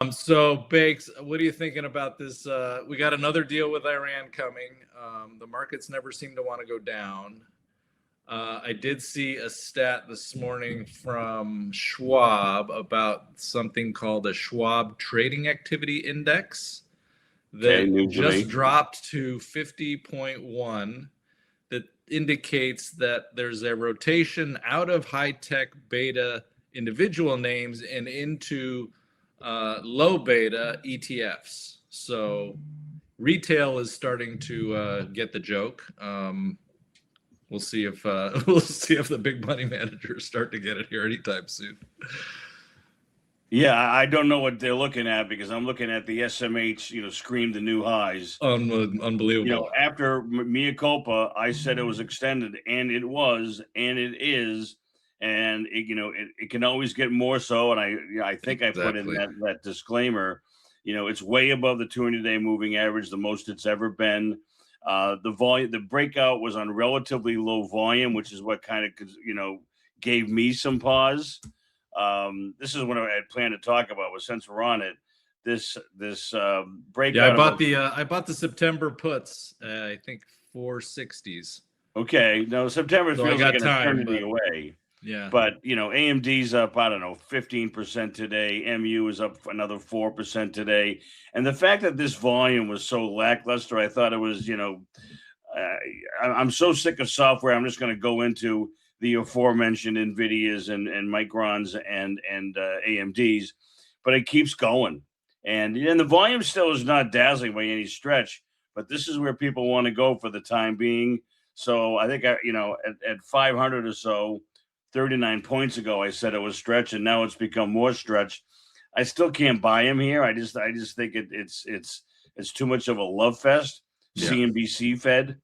So Bakes, what are you thinking about this? We got another deal with Iran coming. The markets never seem to want to go down. I did see a stat this morning from Schwab about something called a Schwab Trading Activity Index Okay, that news to just me. dropped to 50.1. That indicates that there's a rotation out of high tech beta individual names and into low beta ETFs. So retail is starting to get the joke. We'll see if we'll see if the big money managers start to get it here anytime soon. Yeah, I don't know what they're looking at because I'm looking at the SMH, scream the new highs. Unbelievable. After mea culpa, I said it was extended, and it was, and it is, and it can always get more so. And I think I put in Exactly. that disclaimer. It's way above the 200-day moving average, the most it's ever been. The breakout was on relatively low volume, which is what kind of gave me some pause. This is what I had planned to talk about, but since we're on it, this breakout. Yeah, I bought the September puts. I think 460s. Okay, no, September So I feels like got an time, eternity but away. yeah. But AMD's up, I don't know, 15% today. MU is up another 4% today. And the fact that this volume was so lackluster, I thought it was, I'm so sick of software. I'm just going to go into the aforementioned Nvidias and Microns and AMDs, but it keeps going, and the volume still is not dazzling by any stretch. But this is where people want to go for the time being. So I think at 500 or so, 39 points ago, I said it was stretch, and now it's become more stretch. I still can't buy him here. I just think it's too much of a love fest. Yeah. CNBC fed,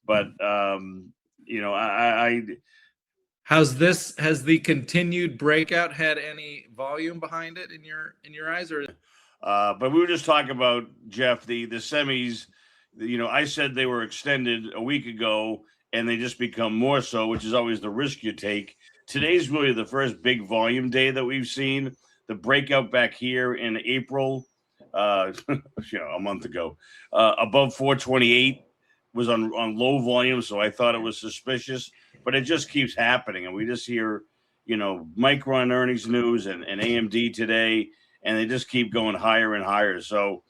but I has the continued breakout had any volume behind it in your eyes, or but we were just talking about, Jeff, the semis. I said they were extended a week ago, and they just become more so, which is always the risk you take. Today's really the first big volume day that we've seen. The breakout back here in April, a month ago, above 428 was on low volume, so I thought it was suspicious. But it just keeps happening, and we just hear, Micron earnings news and AMD today, and they just keep going higher and higher. So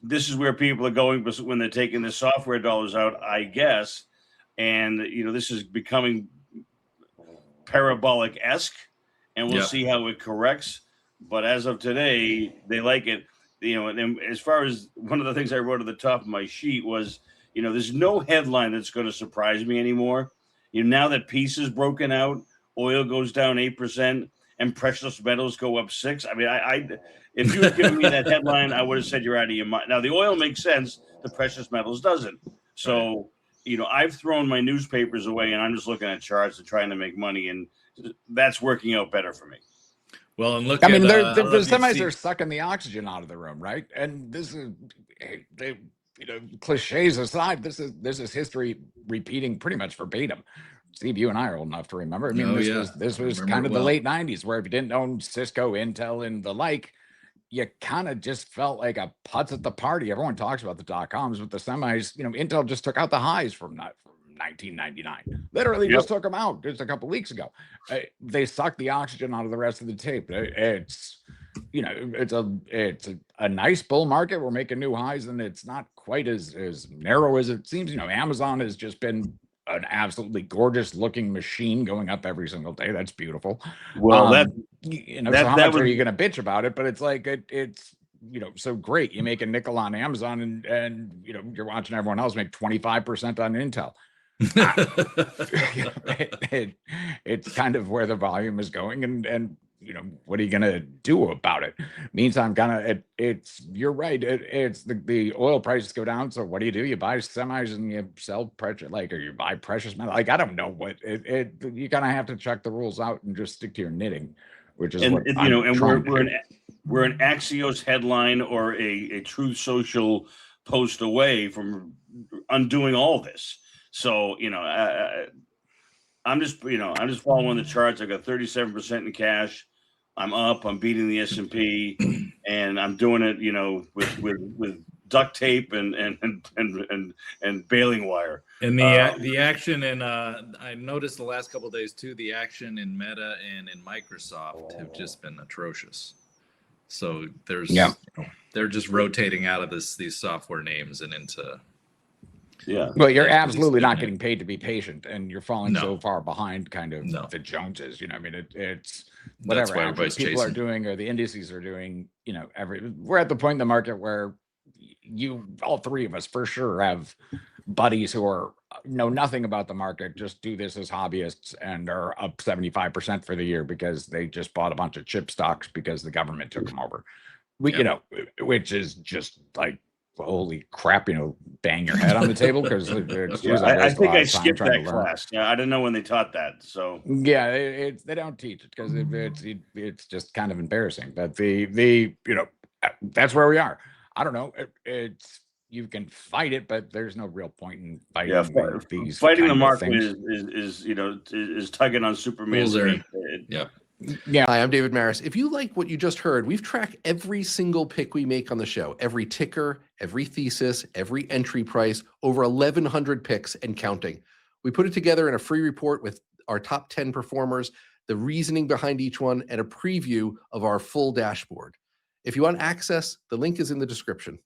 this is where people are going when they're taking the software dollars out, I guess. And this is becoming parabolic-esque, and we'll see how it corrects. But as of today, they like it. And as far as one of the things I wrote at the top of my sheet was, there's no headline that's going to surprise me anymore. Now that peace is broken out, oil goes down 8% and precious metals go up 6%. I mean, if you had given me that headline, I would have said you're out of your mind. Now the oil makes sense, the precious metals doesn't. So, I've thrown my newspapers away, and I'm just looking at charts and trying to make money, and that's working out better for me. Well, and look, I mean, the semis are sucking the oxygen out of the room, right? And this is, cliches aside, this is history repeating pretty much verbatim. Steve, you and I are old enough to remember. I mean, this was kind of the late 90s, where if you didn't own Cisco, Intel, and the like, you kind of just felt like a putz at the party. Everyone talks about the dot-coms, but the semis, Intel just took out the highs from 1999. Literally just took them out just a couple weeks ago. They sucked the oxygen out of the rest of the tape. It's a nice bull market. We're making new highs, and it's not quite as narrow as it seems. Amazon has just been an absolutely gorgeous looking machine going up every single day. That's beautiful. Well, so how much are you going to bitch about it? But it's like, it's, so great. You make a nickel on Amazon, and you're watching everyone else make 25% on Intel. It's kind of where the volume is going, and what are you gonna do about it? Meantime, you're right. It's the oil prices go down. So what do? You buy semis and you sell precious, or you buy precious metal. I don't know what you kind of have to check the rules out and just stick to your knitting, which is what we're an Axios headline or a Truth Social post away from undoing all this. So, I'm just following the charts. I've got 37% in cash. I'm up. I'm beating the S&P, and I'm doing it, you know, with duct tape and baling wire. And the action in I noticed the last couple of days too, the action in Meta and in Microsoft have just been atrocious. So they're just rotating out of these software names and into. Yeah. Well, you're absolutely not getting paid to be patient, and you're falling No. so far behind kind of No. the Joneses. You know, I mean, it's That's whatever why actually everybody's people are chasing. doing or the indices are doing. You know, we're at the point in the market where all three of us for sure have buddies who are know nothing about the market, just do this as hobbyists and are up 75% for the year because they just bought a bunch of chip stocks because the government took them over. You know, which is just like, holy crap, you know, bang your head on the table because I think I skipped that class. Yeah, I didn't know when they taught that. So yeah, they don't teach it because it's just kind of embarrassing. But the you know, that's where we are. I don't know. It's you can fight it, but there's no real point in fighting these. Fighting the market is you know is tugging on Superman's feet. Yeah. Hi, I'm David Maris. If you like what you just heard, we've tracked every single pick we make on the show, every ticker, every thesis, every entry price, over 1,100 picks and counting. We put it together in a free report with our top 10 performers, the reasoning behind each one, and a preview of our full dashboard. If you want access, the link is in the description.